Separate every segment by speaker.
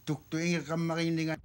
Speaker 1: tuktuing kamariningan.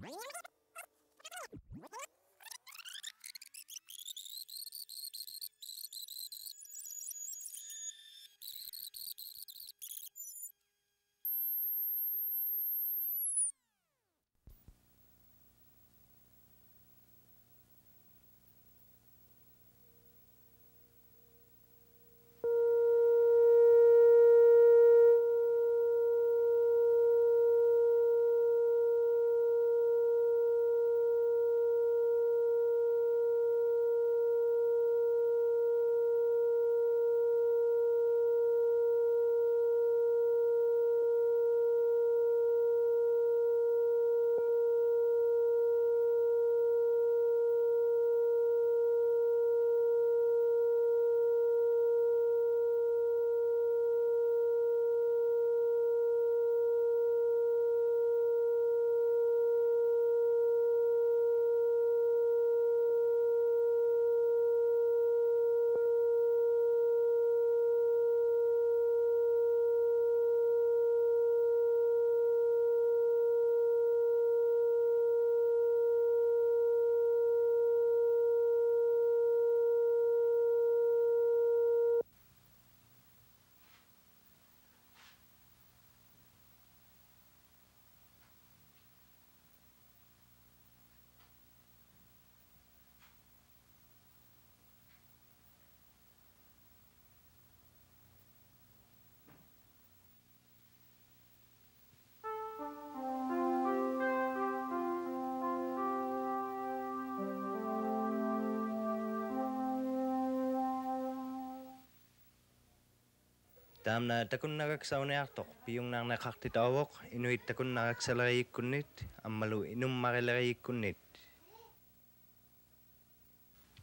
Speaker 2: Taamna takunnagaksauneartoq piyungnarnaqartitauvoq inuit takunnaqaksaleriikkunnit ammalu inummarileriikkunnit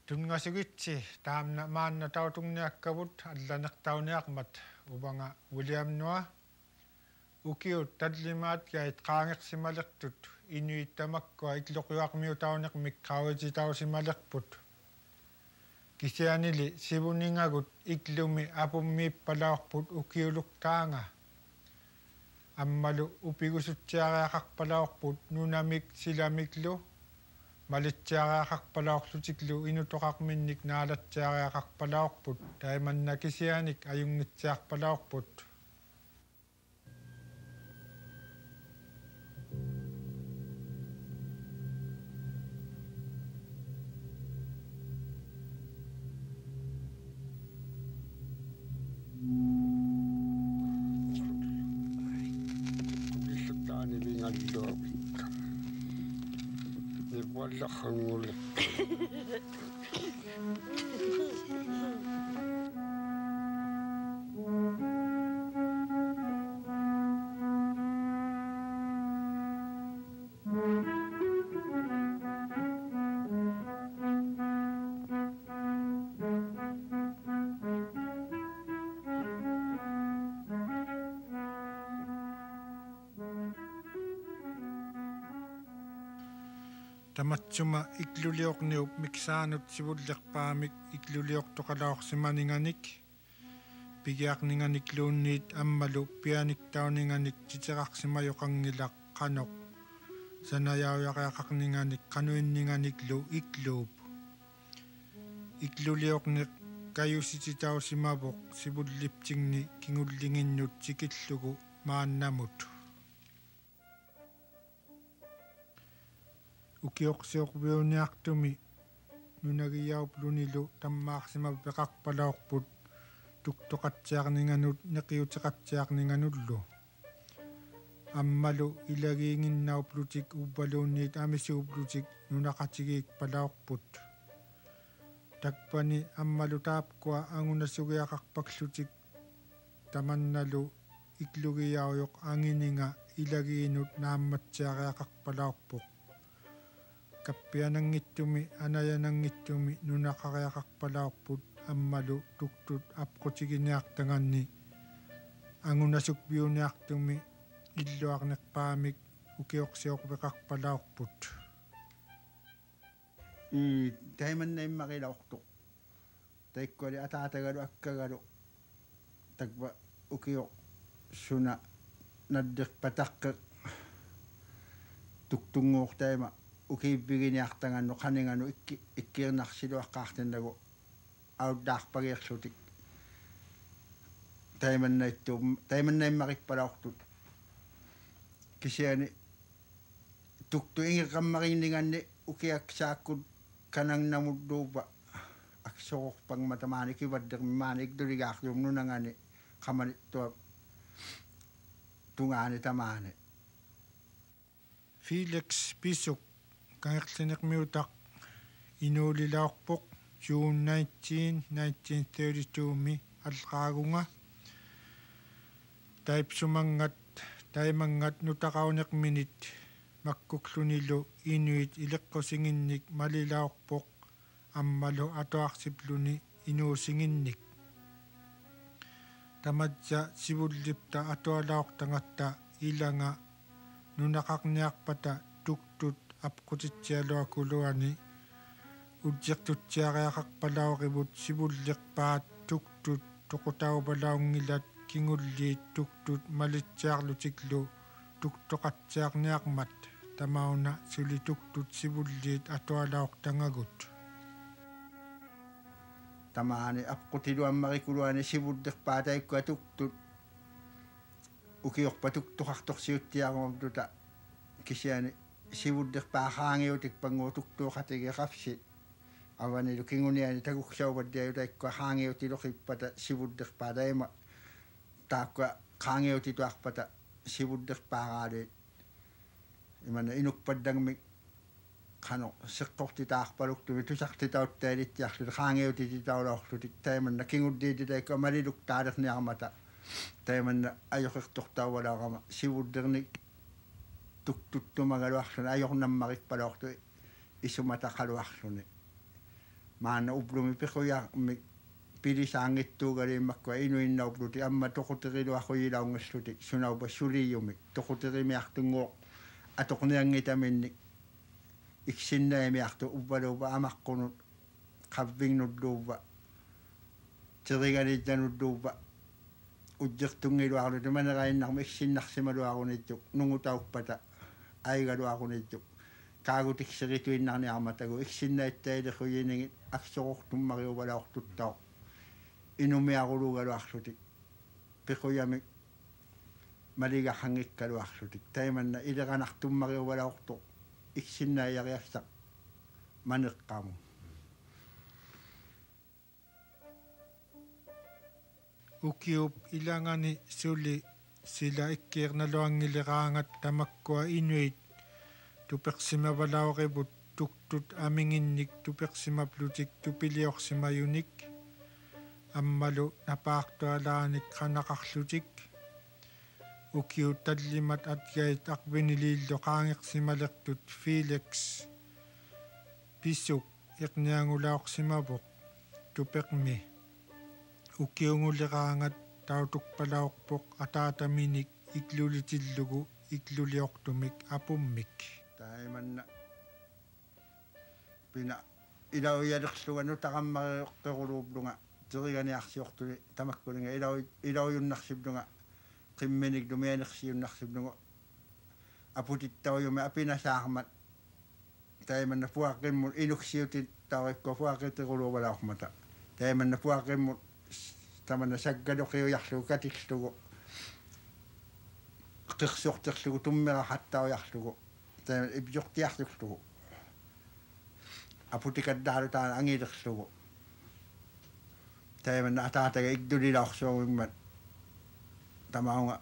Speaker 3: tunngasuгитси таамна маанна таутунгниаккавут алланертауниармат увага Уилиамнуа укиут таллимаат гайт qaangersimaleqtut inuit tamakkua itlоqюармиу таунеқмик qaavititausималерпут кисианили сивунингагут иклуми апуммииппалаорпут укиулуктаанга аммалу упигусутсиариақарпалаорпут нунамик силамиклу малитсиариақарпалаорлутиклу инутоқарминник наалатсиариақарпалаорпут таиманна кисианик аюнгитсиарпалаорпут
Speaker 4: Wallah
Speaker 3: Tamatsuma ikluliorniup miksaanut sivullerpaamik ikluliortoqalaorsimaninganik pigiarninganikluunniit ammalu pianiktauninganik titerarsimajoqangilaq qanoq sanajaujaqaqarninganik qanuinninganiklu ikluup ikluliorniq kajusititausimavoq sivulliptingni kingullinginnut sikillugu maannamut ukiorsiorviuniartumi nunagiaup lunilu tammaarsimap peqarpalaorput tuktoqatsiarninganut neqiuteqatsiarninganullu ammalu ilagiinginnaup lutik ubbaluunniit amisuup lutik nunaqatigiik palaorput takpani ammalu taapkua angunasugiaqarpaklutik tamannalu iklugiaujoq angininga ilagiinut naammatsiariaqarpalaorpuq kappianangittumi anayanangittumi nunaqariaqarpalaorput ammalu tuktut apqutiginiartanganni angunasukviuniartumi illuarneqpaamik ukiorsiorpeqarpalaorput
Speaker 1: Taimanna immaqilaortuq taikkuali ataatagalu akkagalu takpa ukioq suna naddiqpataqqeq tuktungortaima ukiippiginiartanganno qaningannu ikkiernarsiluaqqaartinnagu auddaarpagierlutik taimannaimmarikpalaortut kisiani tuktu ingirqammariinninganni ukiaksaakkut kanangnamulluupa aksororpangmatamaani kivaddermimaani ikduligaarlum nunangani qamanittua tungaani tamaani
Speaker 3: Felix Pisuk kangertlinermiutaq inuulilaorpoq June 19, 1932 mi alqaagunga taimangat nutaqaunerminit makkuklunilu inuit ileqqusinginnik malilaorpoq ammalu atuarsipluni inuusinginnik tamatsa sivullipta atualaortangatta ilanga nunaqarniarpata tuktut apqutitsialuakuluani utjertutsiariaqarpalaorivut sivullerpaat tuktut toqutaupalaungilat kingulliit tuktut malitsiarlutiklu tuktoqatsiarniarmat tamauna suli tuktut sivulliit atualaortangagut
Speaker 1: tamaani apqutiluammarikuluani sivullerpaataikku tuktut ukiorpatuktuqartorsiuttiarumamtuta kisiani sivullerpaaqaangiutik panguutuktuuqatigeqarsi avanilu kinguniani taguksauvatdiajutaikku haangiutiloqippata sivullerpaataima taakka qaangiutituarpata sivullerpaaqaaliit imana inukpaddangmi qano seqqortitaarpaluktumi tusartitauttaalittiarlu qaangiutititaulaorlutik taimanna kingulliititaikku amaliluk taalerniarmata taimanna ajoqertortauvalaqama sivullernik tuktuttumagaluarluni ajornammarikpalaortu isumataqaluarluni maana uplumi piquyaarmi pilisaangittuugaliimmakkua inuinnaupluti amma toquteriluaqquyilaungasluti sunaupa suliyumi toquterimiartunguoq atoqniangitaminni iksinnaimiartu uvvaluupa amaqqunut qavvingnulluuva teriganitanulluuva ujjertungiluarluti manerainarmi iksinnarsimaluarunittuk nungutaupata aigaluarunittuk kaagutikserituinnarniarmatagu iksinnaittailiquyiningit aksorortummariuvalaortuttao inumiarulugaluarlutik piquyamik maligaxangikkaluarlutik taimanna ileqanartummariuvalaortu iksinnaiyariassaq maneqqamu
Speaker 3: ukiup ilangani suli sila ikkiernaloangileraangat tamakkua inuit tupersimavalaorivut tuktut aminginnik tupersimaplutik tupiliorsimayunik ammalu napaartualaanik qanaqarlutik ukiu tallimat atgait aqviniliillu qaangersimalertut Felix Pisuk iqniangulaorsimavuq tupeqmi ukiunguleraangat tautukpalaorpoq ataataminik iklulitillugu ikluliortumik apummik
Speaker 1: taimanna pina ilauyalerluganu taqammariqeruluuplunga teriganiarsiortuli tamakkulinga ilauyunnarsiplunga qimminik lumianersiunnarsiplunga aputittaujumi apinasaarmat taimanna puaqqimmut inuksiutit tauikkua puaqqitiruluuvalaormata taimanna puaqqimmut tamanna saggaluqiujarlugu katiklugu qirsorterlugu tummerahattaujarlugu taimanna ipjortiarlugu aputikaddaarutaana angilerlugu taimanna ataataga ikdulilaorsuumimmat tamaunga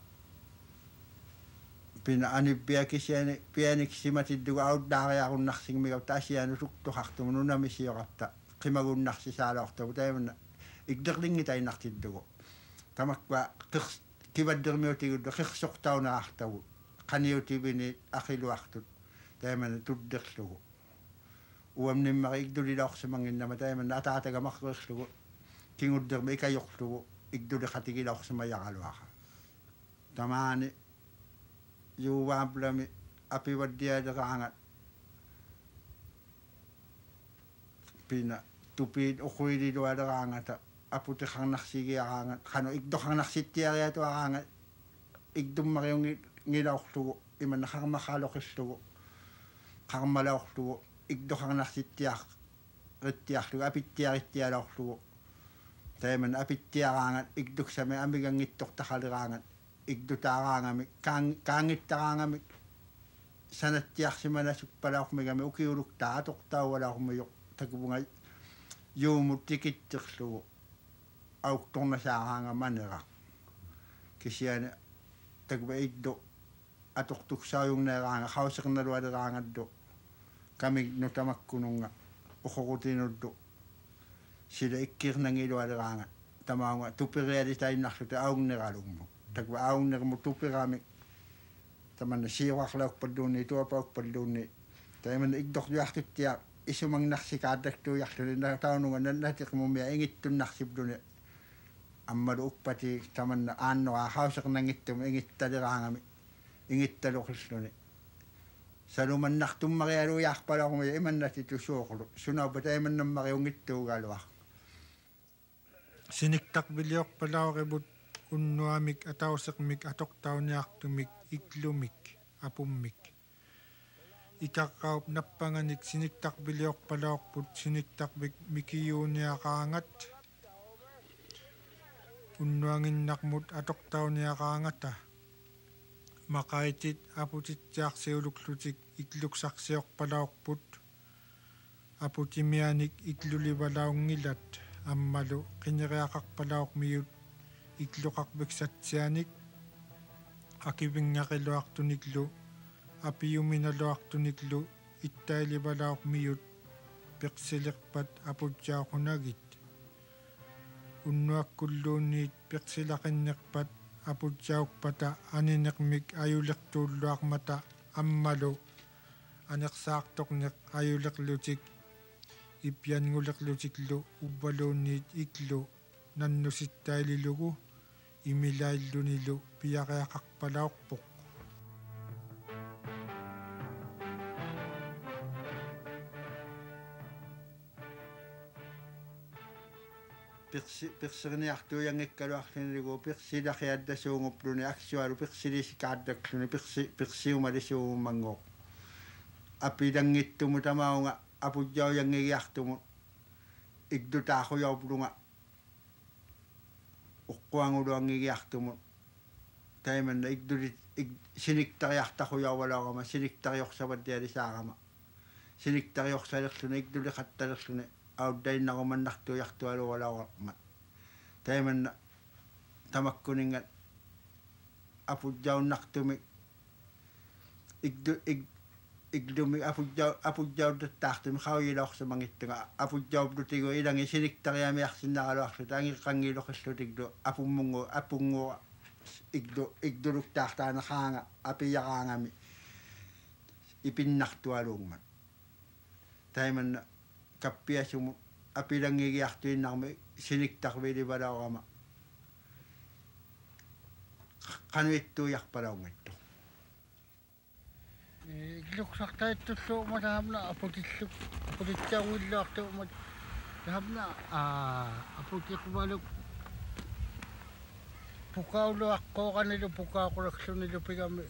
Speaker 1: pina anippiakisiani pianiksimatiddugu auddaariarunnarsigmiga taasianu tuktuqartumu nunamisiorapta qimagunnarsisaalaortagu taimanna ikderlingitainartiddugu tamakkua kivaddermiutigullu qirsortaunerartagu qaniutivini aqiluartut taimanna tudderlugu uamnimmari ikdulilaorsimanginnama taimanna ataataga marreerlugu kinguddermi ikajorlugu ikduliqatigilaorsimayaqaluaqa tamaani juuvaaplami apiwaddialeraangat pina tupiit uquililualeraangata aputiqarnarsigiaraangat qanu ikdoqarnarsittiariatuaraangat ikdummariungi ngilaorlugu imanaqarmaqaaloqillugu qarmalauqlugu ikdoqarnarsittiaq rittiarlugu apittiarittialauqlugu taiman apittiaraangat ikduksami amigangittortaqaliraangat ikdutaaraangami kaangittaraangami sanattiarsimanasuppalauqmigami ukiuluktaatoqtauvalauqmiyoq takupunga yuumut tikitterlugu auqtornasaaraangamanera kisiana takba iddo atoqtuksaajugneraanga qauseqnalualeraangaddo kamik nutamakkununga uqoqutinuddu sila ikkirnangilualeraanga tamaunga tupirialitainnarluta aungneraluгму takba aungnermu tupiraami tamanna siuaqlaukpadduunni tuapaukpadduunni taiman ikdorjuartuttia isumangnarsikaataktuujarluni taununga nannatiqmumia ingittunnarsipluni аммалу уппати таманна ааннера хауseqnangittuma ingittaleraangami ingittalorluni салуманнартуммариалуяарпалаарми иманнати тусуоқлу сунаупа таиманнаммариунгиттуугаалуар
Speaker 3: синиктарпилиорпалаарибут уннуамик атаусеқмик атортауниартумик иклумик апуммик икаққауп наппанганик синиктарпилиорпалаарпут синиктарпик микиюуниақаангат уннуангиннармут атортауниақаангата мақаитит апутитсиарсиулуклутик иклуксарсиорпалаорпут апутимианик иклуливалаунгилат аммалу қинериақарпалаормиут иклуқарпиксатсианик акивингақилуартуниклу апиуминалуартуниклу иттаиливалаормиут пеқсилерпат апутсаақунагит уннуаккуллуунниит пеқсилақиннерпат апутсаукпата анинеқмик аюлертууллуармата аммалу анерсаартоқнеқ аюлерлутик иппиангулерлутиклу уббалуунниит иклу наннуситтаилилугу имилаиллунилу пиариақарпалаорпоқ
Speaker 1: персерниартуянгиккалуарлунилугу персилахиаттасуунгупплуни аксуалу персилисикааттаклуни персиумалисууммангоо апилангиттуму тамаунга апуджауянгигиартуму игдутаахуяуплунга уққуангулуангигиартуму тайманна игдулит синиктариартахуяувалаарама синиктариорсаваттиалисаарама синиктариорсалерлуни игдулиқатталерлуни ауддайнаруманнартуяртуалуалаарма тайманна тамаккунинга апуджауннартуми игдуми апуджаудтаартуми хауилаорсамангиттуга апуджаублутигу иланги синиктариамиарсиннаралуарлу таангиққангилоқиллутигду апунгу игдулуктаартаанахаанга апияраангами ипиннартуалууммат тайманна каппиасуму апилангигиартуиннарми синиктарвиливалаарама кануиттуиарпалаунгатту
Speaker 4: иглуксартаиттуллуuma таамна апутиллук апутитсаунгиллуартуумат таамна апутиқвалук пукаулуаққооқанилу пукаақулаксунилу пигами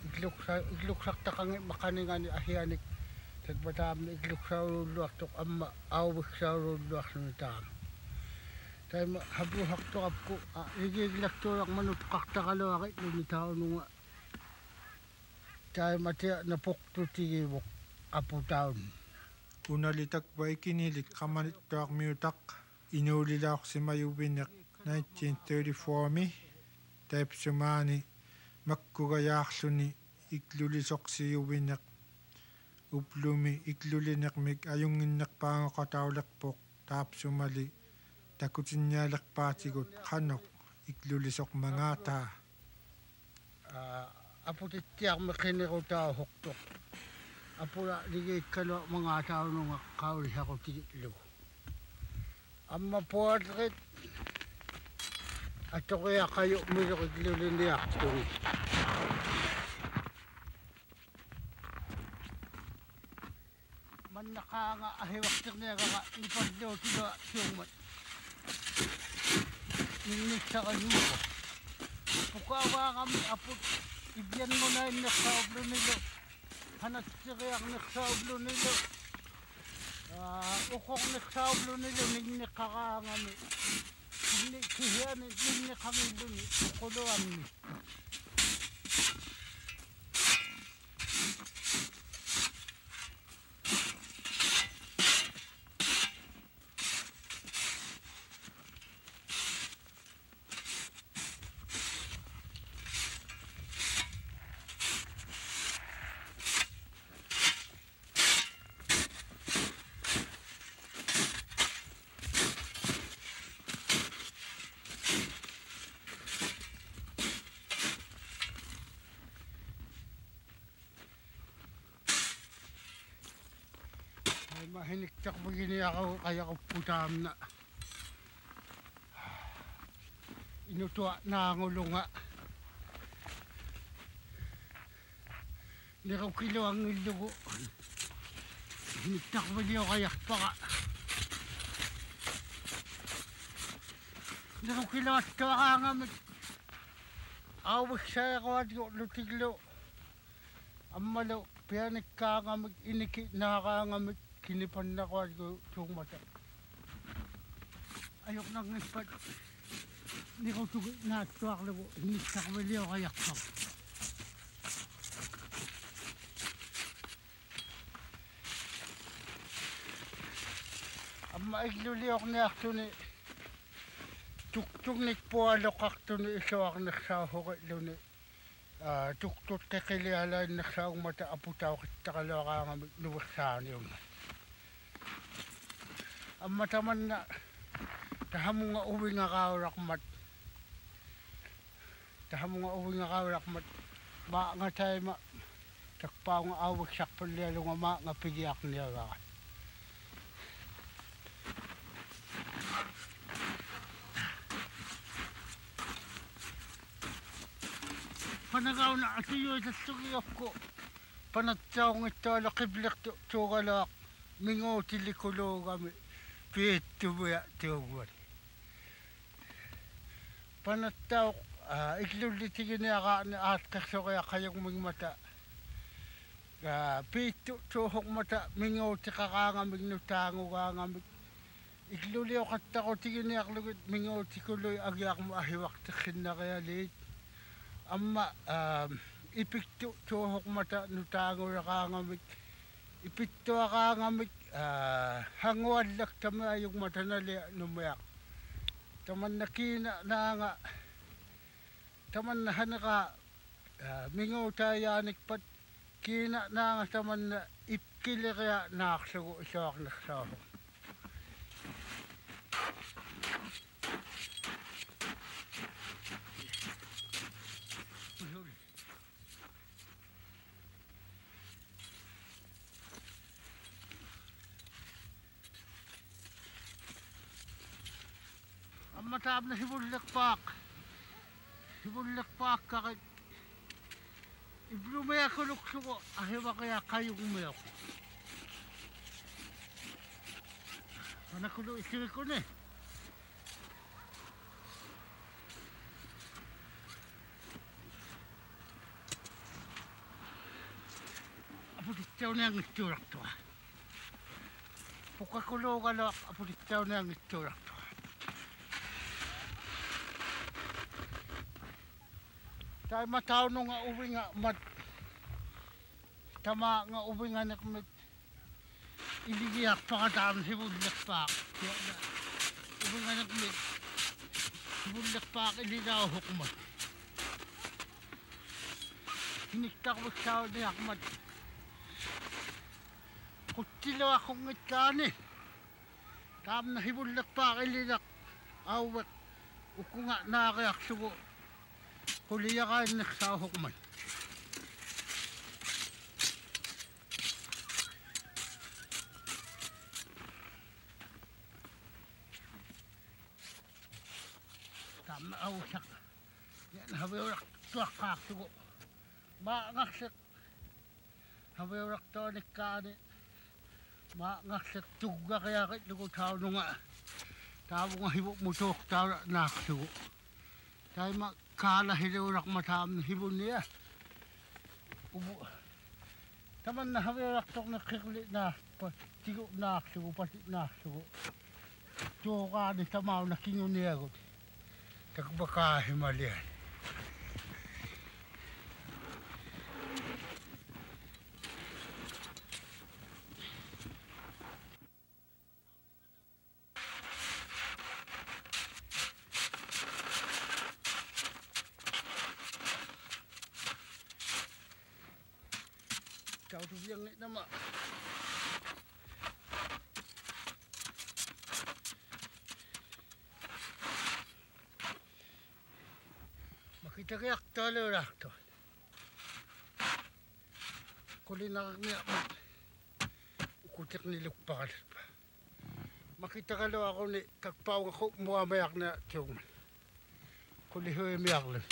Speaker 4: иглуксартақанги мақанигани ахианик такбатаамна иглуксаулуллуартоқ амма аувиксаулуллуарлуни таама тайма хабуhaqtuqapku игиглактууларманут қартақалуари нунитаунунга тайматиа напоқтутигивоқ апутаун
Speaker 3: уналитак вайкинилик қаманиттуармиутақ инуулилаорсимаювинеқ 1934ми тайпсумаани маккугаяарлуни иклулисоқсиювинеқ уплуми иклулинеқмик аюнгиннерпаангоқатаулерпоқ таапсумали такутинниалерпаатигут қаноқ иклулисоқмангаатаа
Speaker 4: апутиттиармеқинерутаа хоқтоқ апула лигииккалу мангаатаунунга қаулисақутигиллугу амма пуалрит аториақаю милериклулиниартуги маннақаанга ахивартирниагага ипаллуутила сиумат минниссараюуко пукааваагами апут ибиангунаиннерсааблунилу Hanatsiriak niksaublu nilo. Ukok niksaublu nilo nignikarangami. Kihani nignikamilo ni ukuluan ni. Mahiniktak begini ako kaya ko putam na inutuwa na ang ulunga niraw kilo ang ilugo hiniktak begini ako kaya paka niraw kilo at kawakangamit awik saya ko at lutiglo amalo pianik kangamit iniki nakakangamit kinipan na ko at yung mata. Ayok nang nagpat. Hindi ko natuwak na ko. Hiniksak mali ako kayak pa. Ang maigluli ako na akto ni tuk-tuk po alok akto ni iso ako nagsahok ito ni tuk-tuk kakiliala nagsahok mata aputaw kita kalawa ka nga nuwaksan yung ang mataman na tahamu nga uwi nga kaurakmat ma nga tayo ma takpa nga awag sakpan niya nga ma nga pigiyak niya ka panagaw na atiyo sa sugiyap ko panatsaw nga ito lakiblik tugalak mingo tilikulo kami Pitu buya tiuwan. Panataw iklulit gini aka at kaso kaya kayong mga mata. Pitu tuhok mata mingaw tikakanga mignutango kanga ikluli ako katako tigini aklugit mingaw tikuloy agyak mo ahiwak tikin na kaya lit. Amma ipiktu tuhok mata nutango kanga ipiktu kanga hangwad lak tama yung matanali numayak taman nakina na nga taman na hanaka mingaw tayanik pat kina na nga taman na ipkili kaya naksago isawak naksaho matab na hibulak pak kakit iblumaya ko luksuko ahiwa kaya kayo kumayak panakulo isiri ko ne apoditaw na ang isturak to pukakulo ka lang apoditaw na ang isturak to tayo mataw nung nga uwi nga mat tama nga uwi nga nakmat iligiyak pakataan hibulak pak uwi nga nakmat hibulak pak iligaw hukmat hiniktak mo siya ni akmat kutilo akong itkani tam na hibulak pak ilinak awak uko nga nakayak sugo kuliya ka nagsahok man. Tama ako siya. Yan, habiwak tuwak kaksugo. Maangaksak. Habiwak tonik kani. Maangaksak tuga kaya kit lugo tao nga. Tao nga hibok mo tuwak tao naksugo. Tayo kala hilurak matam hibun niya. Taman na hawiraktok na kikli na tigo naksugo pati naksugo. Tuka ni tamaw na kinuniagot. Tagbaka Himalayan. Kau tu yang ni nama. Makita kayak talo lah tu. Kulinak ni ukutik ni lupa. Makita kalau aku ni kakpau aku mua mayak na tiung. Kulihoy mayak lang.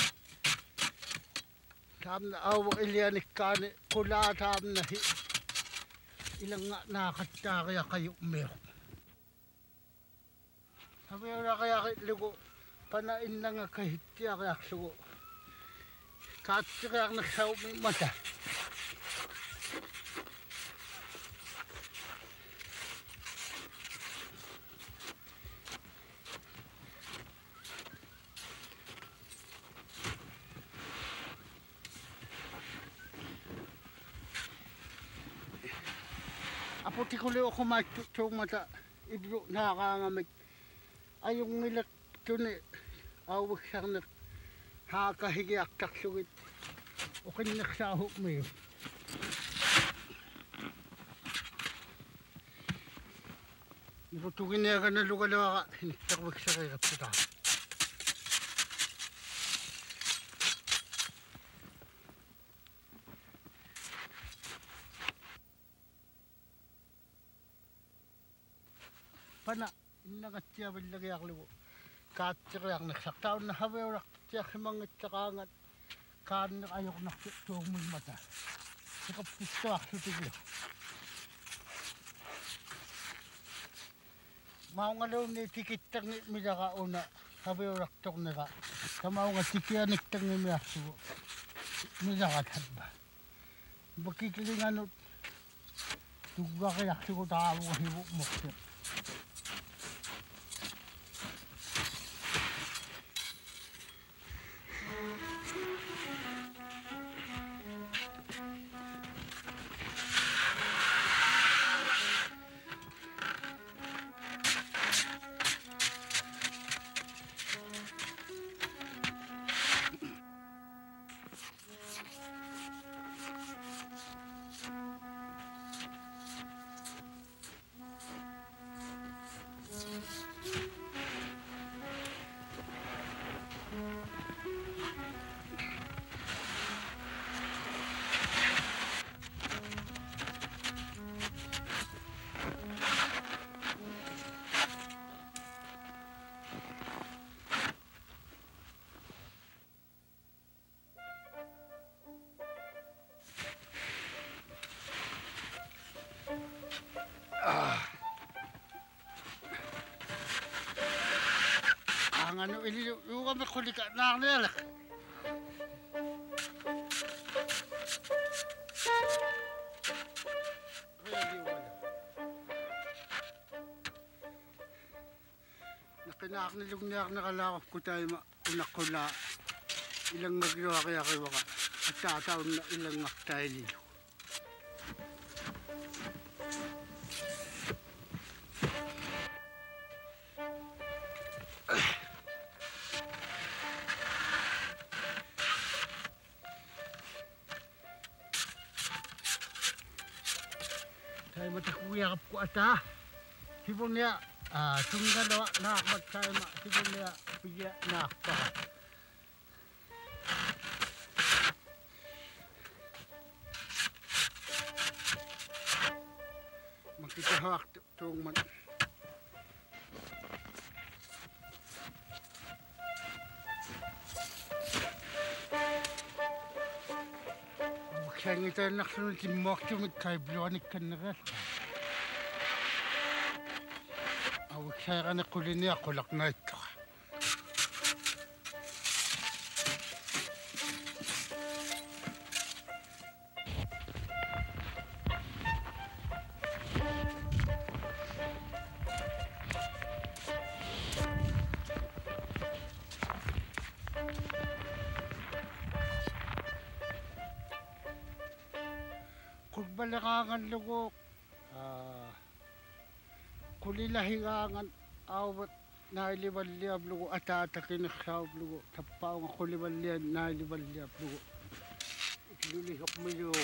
Speaker 4: Tam na awak ilianik ka ni kula tam na ilang nga nakatya kaya kayo meron. Sabi na kaya lugo panain na nga kahitya kaya sugo. Katya kaya nagsaw may mata. Apo ti kulo ako matutong mata ibro nakakangamig ayong milat to ni awag siyang na hakahigiak taksugit o kinaksahok mo yun. Ibutugin niya ka na lugalawa ka hinitakbag siya kay kapita. Pana inagat siya bilagay ako katsirang nagsaktaon na hawerak siya himangit kakangat kan ayok naktuong mo mata sikap pisto ako tiglo mau ngalaw ni tikit tang ni midaka una hawerak tok naka kamao nga tikianik tang ni miyasu midaka tadba bakikilingan tugwa kaya sigo tawo hibo mo ang ano ini yung kami kulika na nila. Nakinak nilog niya nakalakap ko tayo unak ko la ilang magyawa kaya kayo ka at tataon na ilang tayo nilo. Tayo matakuyakap ko ata. Sibong niya, tunggalawa na akmat tayo sibong niya pigya na akpa. Magkikahawak itong man. Kaya tayo naksunod si Mokchumit kay Blonik ka na rin. Awag siya ka na kulin niya, kulak na ito. Kugbalakangan lugo. Kulilahingangan awat nailibaliyab lugo atatakin sa lugo. Tapao nga kulibaliyan nailibaliyab lugo. Lulihok mo yung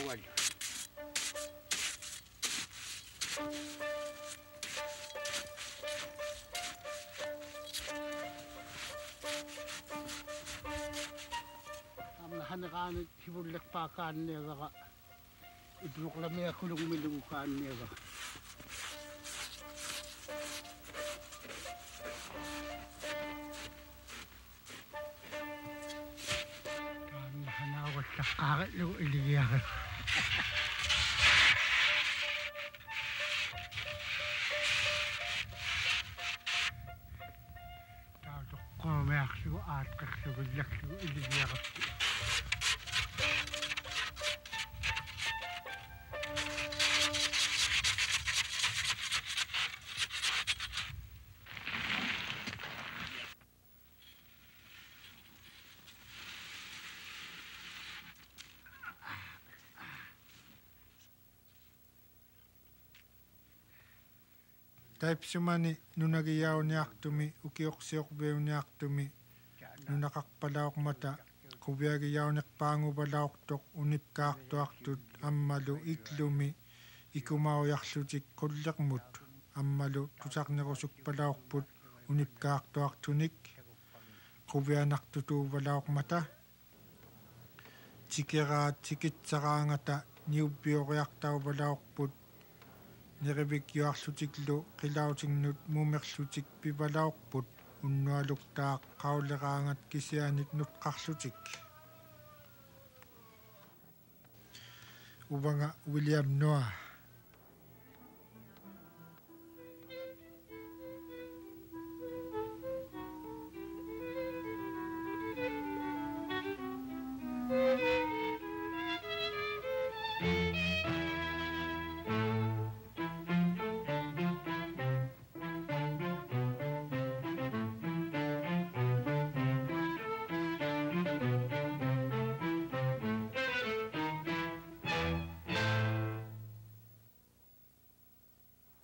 Speaker 4: hanakan hibulak pakan niya ka idulok lamay ako nung milukan niya ka hanawas sa kakit nung iliyan tatok ko may akso at kaksugulak nung iliyan ka
Speaker 3: Taipsumani nunagiyaw niyaktumi ukiyoksiyokbeo niyaktumi nunakakpalaok mata kubiyagiyaw nikpangu balaok tok unipkaaktuaktut ammalu iklumi ikumaw yaksutik kullakmut ammalu tusaknerusuk palaokput unipkaaktuaktunik kubiyanaktutu balaok mata tikeraat tikitsaraangata niubbioriaqtau balaokput Nerevik juarsutiklu qilautingnut mumerlutik pivalaorput unnualuktaaq qauleraangat kisianit nutqarlutik Uvanga William Noah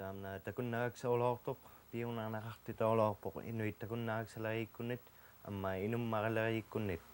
Speaker 2: Tamna takunnaak sa olortok piung nang nakakti ta olorpok inuit takunnaak sa larikkunit amma inum makalariikkunnit